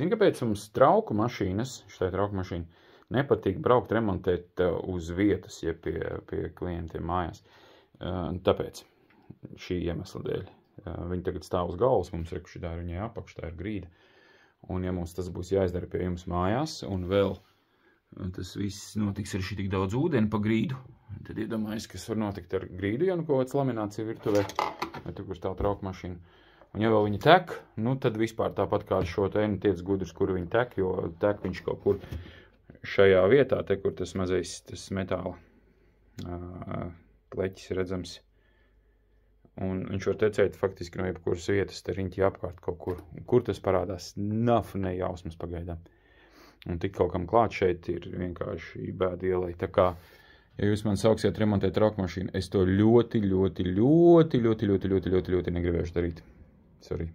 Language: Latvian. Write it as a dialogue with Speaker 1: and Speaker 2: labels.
Speaker 1: Zini, kāpēc mums trauku mašīnas, šitai trauku mašīna, nepatīk braukt remontēt uz vietas, ja pie klientiem mājās? Tāpēc, šī iemesla dēļ. Viņi tagad stāv uz galvas, mums šitā ir viņai apakš, tā ir grīda. Un ja mums tas būs jāizdara pie jums mājās, un vēl tas viss notiks ar šitik daudz ūdeni pa grīdu, tad iedomājies, kas var notikt ar grīdu, ja nu kaut kāds laminācija virtuvē, vai tur, kur stāv trauku mašīna. Un ja vēl viņi tek, nu tad vispār tāpat kā šo te tiec gudrs, kur viņi tek, jo tek viņš kaut kur šajā vietā, te, kur tas mazais, tas metāla pleķis redzams. Un viņš var tecēt faktiski no jebkuras vietas, te riņķi apkārt kaut kur. Kur tas parādās, nav nejausmas pagaidām. Un tik kaut kam klāt šeit ir vienkārši bēda ielai. Tā kā, ja jūs man sauksiet remontēt trauku mašīnu, es to ļoti negribēšu darīt. Sorry.